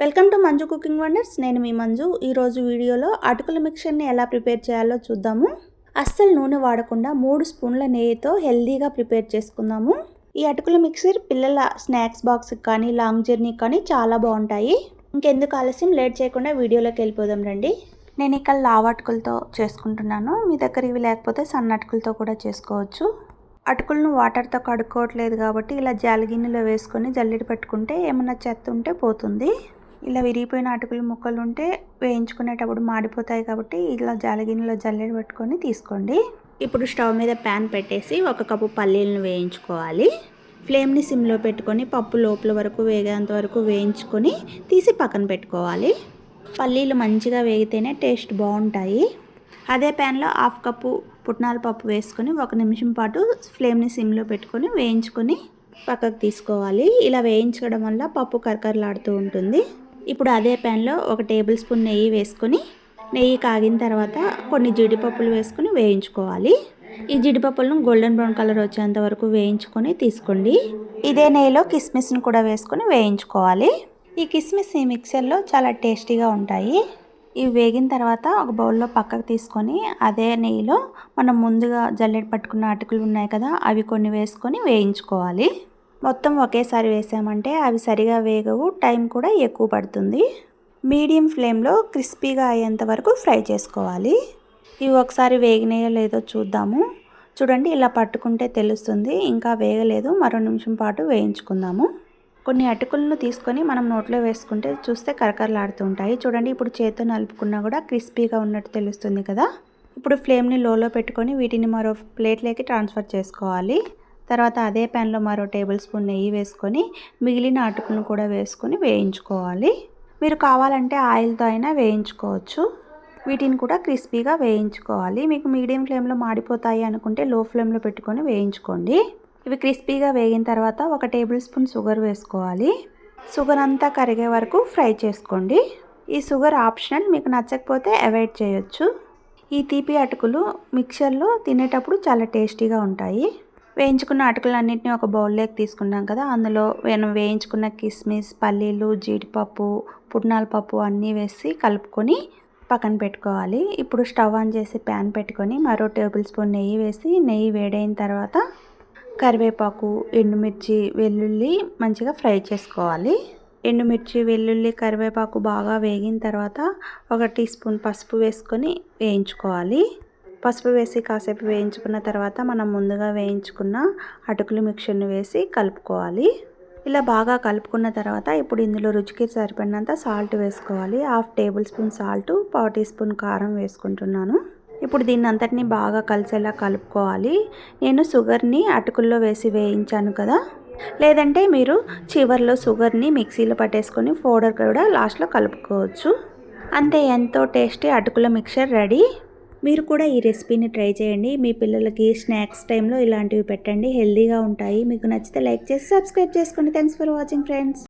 Welcome to Manju cooking wonders. నేను మీ మంజు. ఈరోజు వీడియోలో అటుకుల మిక్చర్ని ఎలా ప్రిపేర్ చేయాలో చూద్దాము. అస్సలు నూనె వాడకుండా 3 స్పూన్ల నెయ్యితో హెల్దీగా ప్రిపేర్ చేసుకుందాము. ఈ అటుకుల మిక్చర్ పిల్లల స్నాక్స్ బాక్స్కి కానీ లాంగ్ జర్నీకి కానీ చాలా బాగుంటాయి. ఇంకెందుకు ఆలస్యం, లేట్ చేయకుండా వీడియోలోకి వెళ్ళిపోదాం రండి. నేను ఇక్కడ లావు అటుకులతో చేసుకుంటున్నాను. మీ దగ్గర ఇవి లేకపోతే సన్న అటుకులతో కూడా చేసుకోవచ్చు. అటుకులను వాటర్తో కడుక్కోవట్లేదు కాబట్టి ఇలా జాలిగిన్నెలో వేసుకొని జల్లెడ పెట్టుకుంటే ఏమన్నా చెత్త ఉంటే పోతుంది. ఇలా విరిగిపోయిన అటుకుల ముక్కలు ఉంటే వేయించుకునేటప్పుడు మాడిపోతాయి కాబట్టి ఇలా జాలిగిన్నెలో జల్లెడ పెట్టుకొని తీసుకోండి. ఇప్పుడు స్టవ్ మీద ప్యాన్ పెట్టేసి 1 కప్పు పల్లీలను వేయించుకోవాలి. ఫ్లేమ్ని సిమ్లో పెట్టుకొని పప్పు లోపల వరకు వేగేంత వరకు వేయించుకొని తీసి పక్కన పెట్టుకోవాలి. పల్లీలు మంచిగా వేగితేనే టేస్ట్ బాగుంటాయి. అదే ప్యాన్లో 1/2 కప్పు పుట్నాల పప్పు వేసుకొని 1 నిమిషం పాటు ఫ్లేమ్ని సిమ్లో పెట్టుకొని వేయించుకొని పక్కకు తీసుకోవాలి. ఇలా వేయించడం వల్ల పప్పు కరకరలాడుతూ ఉంటుంది. ఇప్పుడు అదే ప్యాన్లో 1 టేబుల్ స్పూన్ నెయ్యి వేసుకొని నెయ్యి కాగిన తర్వాత కొన్ని జీడిపప్పులు వేసుకొని వేయించుకోవాలి. ఈ జీడిపప్పులను గోల్డెన్ బ్రౌన్ కలర్ వచ్చేంత వరకు వేయించుకొని తీసుకోండి. ఇదే నెయ్యిలో కిస్మిస్ని కూడా వేసుకొని వేయించుకోవాలి. ఈ కిస్మిస్ ఈ మిక్సర్లో చాలా టేస్టీగా ఉంటాయి. ఇవి వేగిన తర్వాత ఒక బౌల్లో పక్కకు తీసుకొని అదే నెయ్యిలో మనం ముందుగా జల్లెడ పట్టుకున్న అటుకులు ఉన్నాయి కదా, అవి కొన్ని వేసుకొని వేయించుకోవాలి. మొత్తం ఒకేసారి వేసామంటే అవి సరిగా వేగవు, టైం కూడా ఎక్కువ పడుతుంది. మీడియం ఫ్లేమ్లో క్రిస్పీగా అయ్యేంత వరకు ఫ్రై చేసుకోవాలి. ఇవి ఒకసారి వేగినాయో లేదో చూద్దాము. చూడండి, ఇలా పట్టుకుంటే తెలుస్తుంది. ఇంకా వేగలేదు, మరో నిమిషం పాటు వేయించుకుందాము. కొన్ని అటుకులను తీసుకొని మనం నోట్లో వేసుకుంటే చూస్తే కరకరలాడుతుంటాయి. చూడండి, ఇప్పుడు చేతితో నలుపుకున్నా కూడా క్రిస్పీగా ఉన్నట్టు తెలుస్తుంది కదా. ఇప్పుడు ఫ్లేమ్ని లోలో పెట్టుకొని వీటిని మరో ప్లేట్లోకి ట్రాన్స్ఫర్ చేసుకోవాలి. తర్వాత అదే ప్యాన్లో మరో టేబుల్ స్పూన్ నెయ్యి వేసుకొని మిగిలిన అటుకులను కూడా వేసుకొని వేయించుకోవాలి. మీరు కావాలంటే ఆయిల్తో అయినా వేయించుకోవచ్చు. వీటిని కూడా క్రిస్పీగా వేయించుకోవాలి. మీకు మీడియం ఫ్లేమ్లో మాడిపోతాయి అనుకుంటే లో ఫ్లేమ్లో పెట్టుకొని వేయించుకోండి. ఇవి క్రిస్పీగా వేగిన తర్వాత 1 టేబుల్ స్పూన్ షుగర్ వేసుకోవాలి. షుగర్ అంతా కరిగే వరకు ఫ్రై చేసుకోండి. ఈ షుగర్ ఆప్షనల్, మీకు నచ్చకపోతే అవాయిడ్ చేయొచ్చు. ఈ తీపి అటుకులు మిక్చర్లో తినేటప్పుడు చాలా టేస్టీగా ఉంటాయి. వేయించుకున్న అటుకులన్నింటినీ ఒక బౌల్లోకి తీసుకున్నాం కదా, అందులో వేయించుకున్న కిస్మిస్, పల్లీలు, జీడిపప్పు, పుట్నాల పప్పు అన్నీ వేసి కలుపుకొని పక్కన పెట్టుకోవాలి. ఇప్పుడు స్టవ్ ఆన్ చేసి ప్యాన్ పెట్టుకొని మరో టేబుల్ స్పూన్ నెయ్యి వేసి నెయ్యి వేడైన తర్వాత కరివేపాకు, ఎండుమిర్చి, వెల్లుల్లి మంచిగా ఫ్రై చేసుకోవాలి. ఎండుమిర్చి, వెల్లుల్లి, కరివేపాకు బాగా వేగిన తర్వాత 1 టీ స్పూన్ పసుపు వేసుకొని వేయించుకోవాలి. పసుపు వేసి కాసేపు వేయించుకున్న తర్వాత మనం ముందుగా వేయించుకున్న అటుకుల మిక్చర్ని వేసి కలుపుకోవాలి. ఇలా బాగా కలుపుకున్న తర్వాత ఇప్పుడు ఇందులో రుచికి సరిపడినంత సాల్ట్ వేసుకోవాలి. 1/2 tablespoon salt, 1/4 teaspoon కారం వేసుకుంటున్నాను. ఇప్పుడు దీన్ని అంతటినీ బాగా కలిసేలా కలుపుకోవాలి. నేను షుగర్ని అటుకుల్లో వేసి వేయించాను కదా, లేదంటే మీరు చివర్లో షుగర్ని మిక్సీలో పట్టేసుకొని పౌడర్ కూడా లాస్ట్లో కలుపుకోవచ్చు. అంతే, ఎంతో టేస్టీ అటుకుల మిక్చర్ రెడీ. మీరు కూడా ఈ రెసిపీని ట్రై చేయండి. మీ పిల్లలకి స్నాక్స్ టైంలో ఇలాంటివి పెట్టండి, హెల్తీగా ఉంటాయి. మీకు నచ్చితే లైక్ చేసి సబ్స్క్రైబ్ చేసుకోండి. Thanks for watching friends.